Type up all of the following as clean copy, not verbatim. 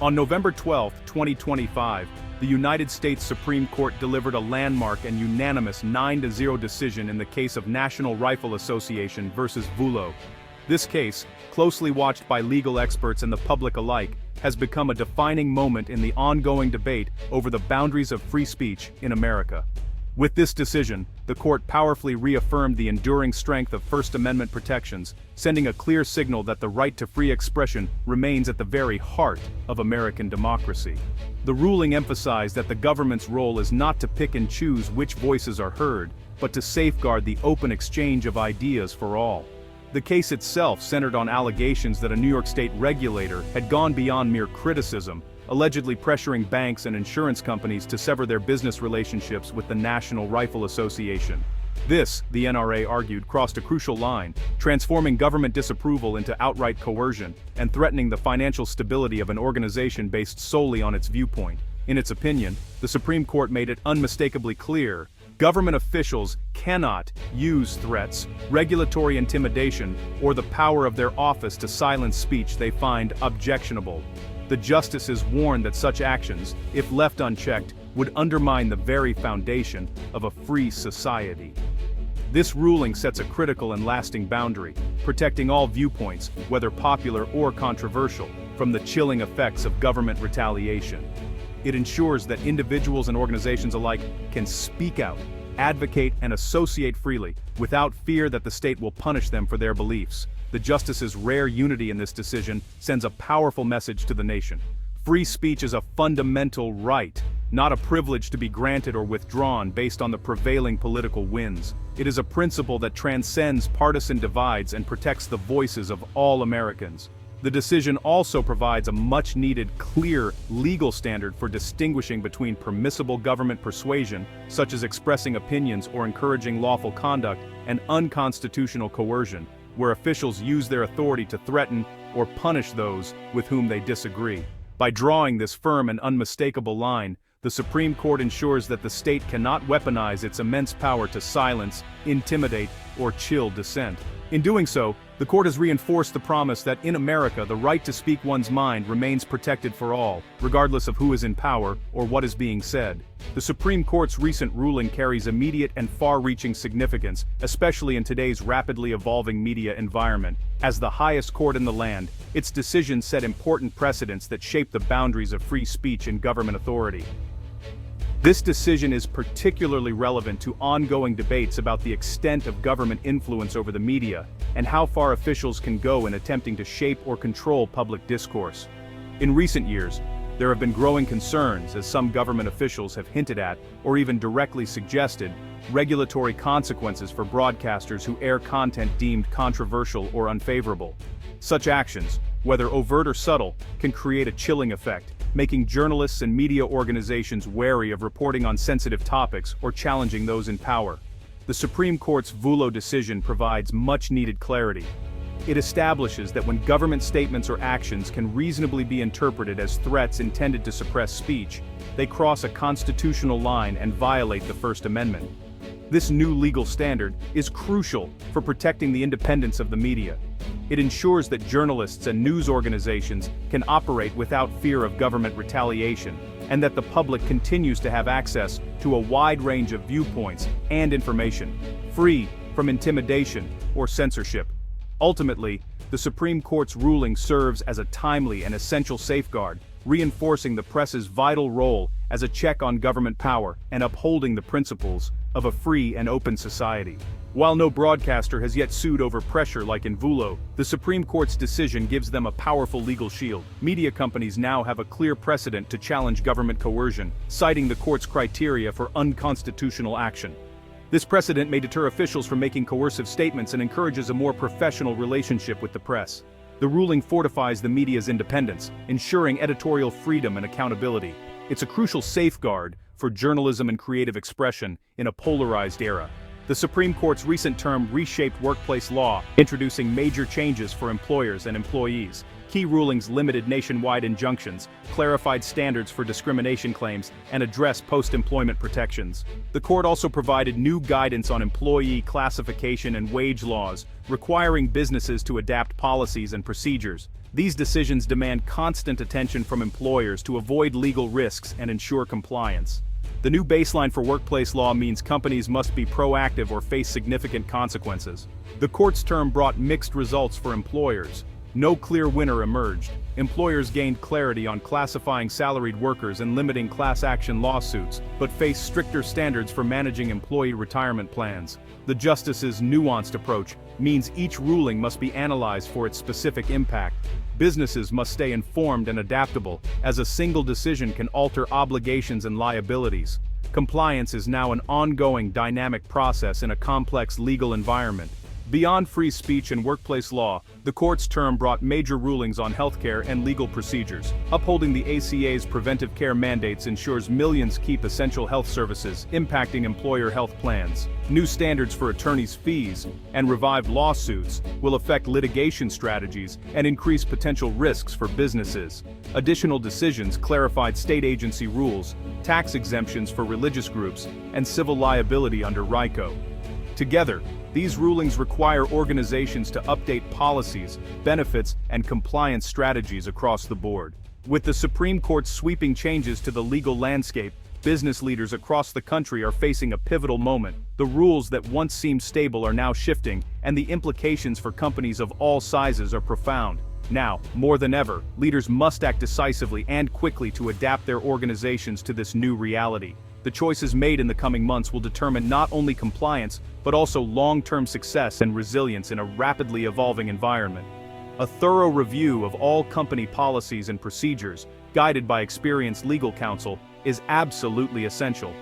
On November 12, 2025, the United States Supreme Court delivered a landmark and unanimous 9-0 decision in the case of National Rifle Association versus Vulo. This case, closely watched by legal experts and the public alike, has become a defining moment in the ongoing debate over the boundaries of free speech in America. With this decision, the court powerfully reaffirmed the enduring strength of First Amendment protections, sending a clear signal that the right to free expression remains at the very heart of American democracy. The ruling emphasized that the government's role is not to pick and choose which voices are heard, but to safeguard the open exchange of ideas for all. The case itself centered on allegations that a New York State regulator had gone beyond mere criticism, allegedly pressuring banks and insurance companies to sever their business relationships with the National Rifle Association. This, the NRA argued, crossed a crucial line, transforming government disapproval into outright coercion and threatening the financial stability of an organization based solely on its viewpoint. In its opinion, the Supreme Court made it unmistakably clear: government officials cannot use threats, regulatory intimidation, or the power of their office to silence speech they find objectionable. The justices warned that such actions, if left unchecked, would undermine the very foundation of a free society. This ruling sets a critical and lasting boundary, protecting all viewpoints, whether popular or controversial, from the chilling effects of government retaliation. It ensures that individuals and organizations alike can speak out, advocate, and associate freely, without fear that the state will punish them for their beliefs. The justices' rare unity in this decision sends a powerful message to the nation. Free speech is a fundamental right, not a privilege to be granted or withdrawn based on the prevailing political winds. It is a principle that transcends partisan divides and protects the voices of all Americans. The decision also provides a much-needed, clear, legal standard for distinguishing between permissible government persuasion, such as expressing opinions or encouraging lawful conduct, and unconstitutional coercion, where officials use their authority to threaten or punish those with whom they disagree. By drawing this firm and unmistakable line, the Supreme Court ensures that the state cannot weaponize its immense power to silence, intimidate, or chill dissent. In doing so, the court has reinforced the promise that in America the right to speak one's mind remains protected for all, regardless of who is in power or what is being said. The Supreme Court's recent ruling carries immediate and far-reaching significance, especially in today's rapidly evolving media environment. As the highest court in the land, its decision set important precedents that shape the boundaries of free speech and government authority. This decision is particularly relevant to ongoing debates about the extent of government influence over the media and how far officials can go in attempting to shape or control public discourse. In recent years, there have been growing concerns, as some government officials have hinted at, or even directly suggested, regulatory consequences for broadcasters who air content deemed controversial or unfavorable. Such actions, whether overt or subtle, can create a chilling effect, making journalists and media organizations wary of reporting on sensitive topics or challenging those in power. The Supreme Court's Vulo decision provides much-needed clarity. It establishes that when government statements or actions can reasonably be interpreted as threats intended to suppress speech, they cross a constitutional line and violate the First Amendment. This new legal standard is crucial for protecting the independence of the media. It ensures that journalists and news organizations can operate without fear of government retaliation, and that the public continues to have access to a wide range of viewpoints and information, free from intimidation or censorship. Ultimately, the Supreme Court's ruling serves as a timely and essential safeguard, reinforcing the press's vital role as a check on government power and upholding the principles of a free and open society. While no broadcaster has yet sued over pressure like in Vulo, the Supreme Court's decision gives them a powerful legal shield. Media companies now have a clear precedent to challenge government coercion, citing the court's criteria for unconstitutional action. This precedent may deter officials from making coercive statements and encourages a more professional relationship with the press. The ruling fortifies the media's independence, ensuring editorial freedom and accountability. It's a crucial safeguard for journalism and creative expression in a polarized era. The Supreme Court's recent term reshaped workplace law, introducing major changes for employers and employees. Key rulings limited nationwide injunctions, clarified standards for discrimination claims, and addressed post-employment protections. The court also provided new guidance on employee classification and wage laws, requiring businesses to adapt policies and procedures. These decisions demand constant attention from employers to avoid legal risks and ensure compliance. The new baseline for workplace law means companies must be proactive or face significant consequences. The court's term brought mixed results for employers. No clear winner emerged. Employers gained clarity on classifying salaried workers and limiting class action lawsuits, but faced stricter standards for managing employee retirement plans. The justice's nuanced approach means each ruling must be analyzed for its specific impact. Businesses must stay informed and adaptable, as a single decision can alter obligations and liabilities. Compliance is now an ongoing dynamic process in a complex legal environment. Beyond free speech and workplace law, the court's term brought major rulings on healthcare and legal procedures. Upholding the ACA's preventive care mandates ensures millions keep essential health services, impacting employer health plans. New standards for attorneys' fees and revived lawsuits will affect litigation strategies and increase potential risks for businesses. Additional decisions clarified state agency rules, tax exemptions for religious groups, and civil liability under RICO. Together, these rulings require organizations to update policies, benefits, and compliance strategies across the board. With the Supreme Court's sweeping changes to the legal landscape, business leaders across the country are facing a pivotal moment. The rules that once seemed stable are now shifting, and the implications for companies of all sizes are profound. Now, more than ever, leaders must act decisively and quickly to adapt their organizations to this new reality. The choices made in the coming months will determine not only compliance, but also long-term success and resilience in a rapidly evolving environment. A thorough review of all company policies and procedures, guided by experienced legal counsel, is absolutely essential.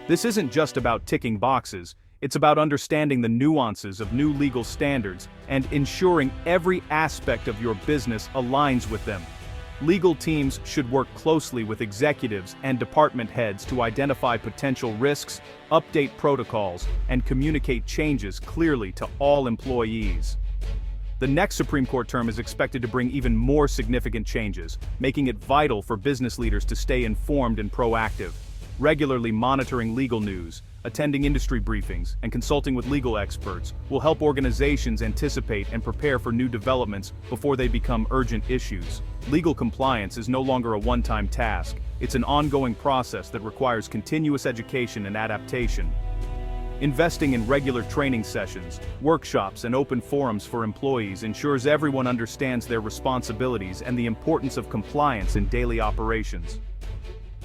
This isn't just about ticking boxes, it's about understanding the nuances of new legal standards and ensuring every aspect of your business aligns with them. Legal teams should work closely with executives and department heads to identify potential risks, update protocols, and communicate changes clearly to all employees. The next Supreme Court term is expected to bring even more significant changes, making it vital for business leaders to stay informed and proactive. Regularly monitoring legal news, attending industry briefings, and consulting with legal experts will help organizations anticipate and prepare for new developments before they become urgent issues. Legal compliance is no longer a one-time task. It's an ongoing process that requires continuous education and adaptation. Investing in regular training sessions, workshops, and open forums for employees ensures everyone understands their responsibilities and the importance of compliance in daily operations.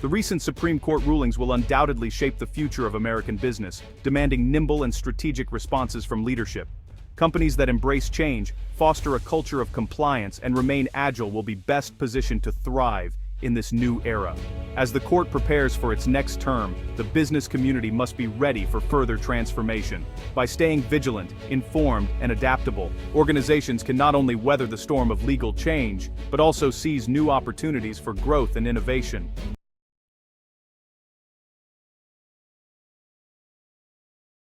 The recent Supreme Court rulings will undoubtedly shape the future of American business, demanding nimble and strategic responses from leadership. Companies that embrace change, foster a culture of compliance, and remain agile will be best positioned to thrive in this new era. As the court prepares for its next term, the business community must be ready for further transformation. By staying vigilant, informed, and adaptable, organizations can not only weather the storm of legal change, but also seize new opportunities for growth and innovation.